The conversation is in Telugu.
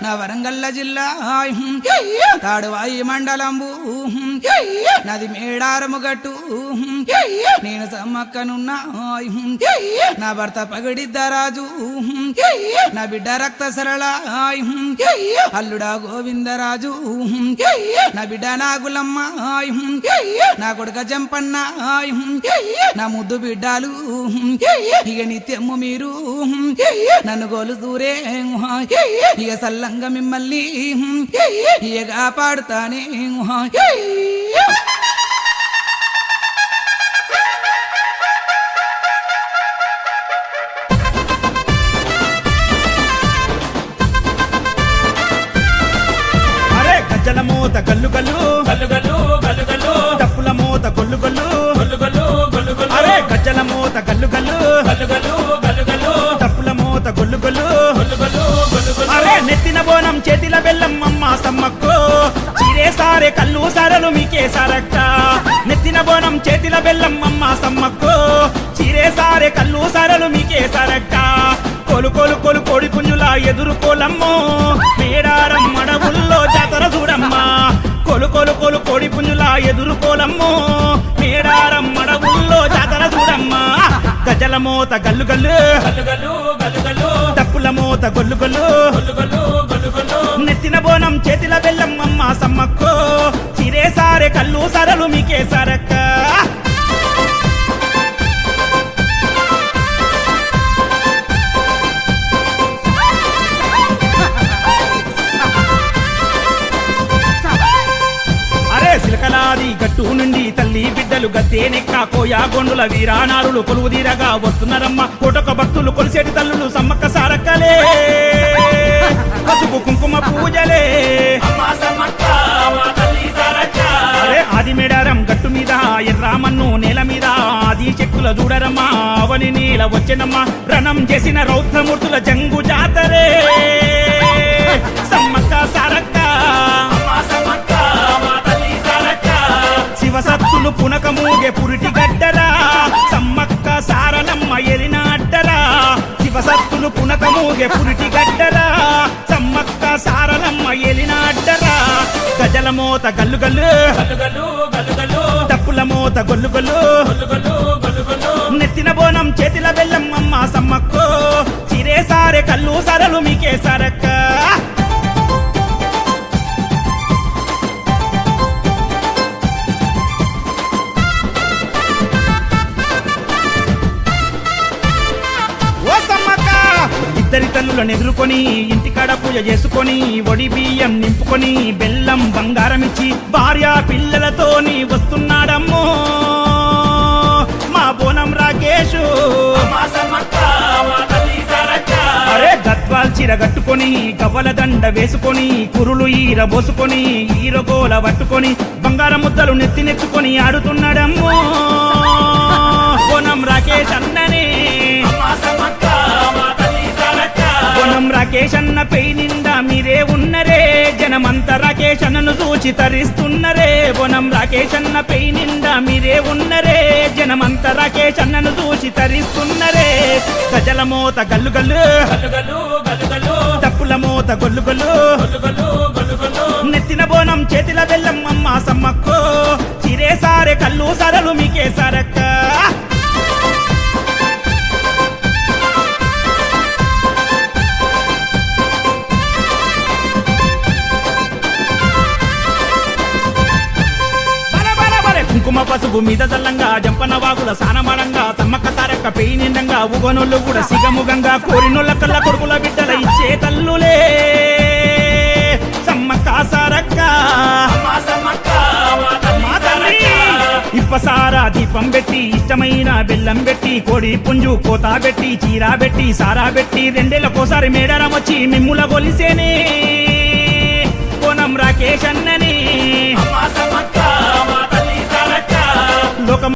నా వరంగల్ల జిల్లా తాడువాయి మండలంబు నది మేడారము గట్టు నేను సమ్మక్కనున్నా నా భర్త పగడిద్దరాజు నా బిడ్డ రక్త సరళ అల్లుడా గోవిందరాజు నా బిడ్డ నాగులమ్మ నా కొడుక జంపన్న నా ముద్దు బిడ్డాలు ఇక నిత్యము మీరు నన్ను గోలు దూరే ఇక సల్లంగా మిమ్మల్ని ఇక కాపాడుతానే గజ్జల మోత గల్లు గల్లు గల్లు గల్లు గల్లు గల్లు డప్పుల మోత గొల్లు గల్లు గల్లు గల్లు గల్లు గల్లు అరే గజ్జల మోత గల్లు గల్లు గల్లు గల్లు గల్లు గల్లు డప్పుల మోత గొల్లు గల్లు గల్లు గల్లు గల్లు గల్లు అరే నెత్తిన బోనం చేతిల బెల్లం అమ్మ సమ్మక్కో చీరే సారే కల్లు సారలు మీకే సారక్క నెత్తిన బోనం చేతిల బెల్లం అమ్మ సమ్మక్కో చీరే సారే కల్లు సారలు మీకే సారక్క కొలు కొలు కొలు కోడి పుంజులా ఎదుర్కోలమ్మో మేడారం అడవుల్లో జాతర చూడమ్మా కొలు కొలు కొలు కోడి పుంజులా ఎదుర్కోలమ్మో మేడారం అడవుల్లో జాతర చూడమ్మా గజల మోత గల్లు గల్లు గల్లు గల్లు గల్లు గల్లు డప్పుల మోత గొల్లు గొల్లు గల్లు గల్లు గల్లు గల్లు నెత్తిన బోనం చేతిల బెల్లం అమ్మ సమ్మక్కో చిరే సారే కల్లు సరలు మీకే సరక్క సిలకలాది గట్టు నుండి తల్లి బిడ్డలు గద్దెనెక్క కోయా గొండుల వీరానారులు కొలువు తీరగా వస్తున్నారమ్మ కోటొక భక్తులు కొలిసేటి తల్లులు సమ్మక్క సారక్కలే పసుపు కుంకుమ పూజలే అమ్మా సమ్మక్క మా తల్లి సారక్క అరే ఆది మేడారం గట్టు మీద ఎర్రామన్ను నేల మీద ఆది చెక్కుల చూడరమ్మా అవని నీల వచ్చెనమ్మ రణం చేసిన రౌద్రమూర్తుల జంగు జాతరే సమ్మక్క సారక్క అమ్మా సమ్మక్క మా తల్లి సారక్క శివసత్తులు పునకమూగే పురిటి గడ్డరా సమ్మక్క సారలమ్మ ఎలిన అడ్డరా శివసత్తులు పునకమూగే పురిటి గడ్డరా సమ్మక్క సారలమ్మ ఎలిన అడ్డరా గజల మోత గల్లు గల్లు గల్లు గల్లు గల్లు గల్లు డప్పుల మోత గొల్లు గొల్లు గల్లు గల్లు గల్లు గల్లు నెత్తిన బోనం చేతిల బెల్లం అమ్మ సమ్మక్కో చిరే సారే కల్లు సరలు మీకే సరక్క ఇద్దరి తల్లులను ఎదుర్కొని ఇంటికాడ పూజ చేసుకొని ఒడి బియ్యం నింపుకొని బెల్లం బంగారం ఇచ్చి భార్య పిల్లలతోని వస్తున్నాడమ్మో మా బోనం రాకేషు అమ్మా సమ్మక్క మా తల్లి సారక్క అరే గద్వాల్ చీర కట్టుకొని గవ్వల దండ వేసుకొని కురులు ఈర బోసుకొని ఈరగోల పట్టుకొని బంగారం ముద్దలు నెత్తినెత్తుకొని ఆడుతున్నాడమ్మో బోనం రాకేష్ అన్ననే అమ్మా సమ్మక్క మా తల్లి సారక్క బోనం రాకేష్ అన్న పై నిండా మీరే ఉన్నరే జనమంతా రాకేష్ అన్నను చూచి తరిస్తున్నరే బోనం రాకేష్ అన్న పై నిండా మీరే ఉన్నరే జనమంతా రాకేష్ అన్నను చూచి తరిస్తున్నరే గజల మోత గల్లు గల్లు గల్లు గల్లు గల్లు గల్లు డప్పుల మోత గొల్లు గొల్లు గల్లు గల్లు గల్లు గల్లు నెత్తిన బోనం చేతిల బెల్లం అమ్మ సమ్మక్కో చిరే సారే కల్లు సరలు మీకే సరక్క కుంకుమ పసుపు మీద చల్లంగా జంపన వాగుల సానమాడంగా సమ్మక్క సారక్క పెయి నిండంగా ఉగనోళ్ళు కూడా సిగముగంగా కోరినోళ్ళ కళ్ళ కొడుకుల బిడ్డల ఇచ్చే తల్లులే సమ్మక్క సారక్క అమ్మా సమ్మక్క మా తల్లి సారక్క ఇప్పసారా దీపం పెట్టి ఇష్టమైన బెల్లం పెట్టి కోడి పుంజు కోత పెట్టి చీర పెట్టి సారా పెట్టి రెండేళ్ళకోసారి మేడారం వచ్చి మిమ్ముల గొలిసేనే బోనం రాకేష్ అన్నని అమ్మా సమ్మక్క మా తల్లి సారక్క లోకం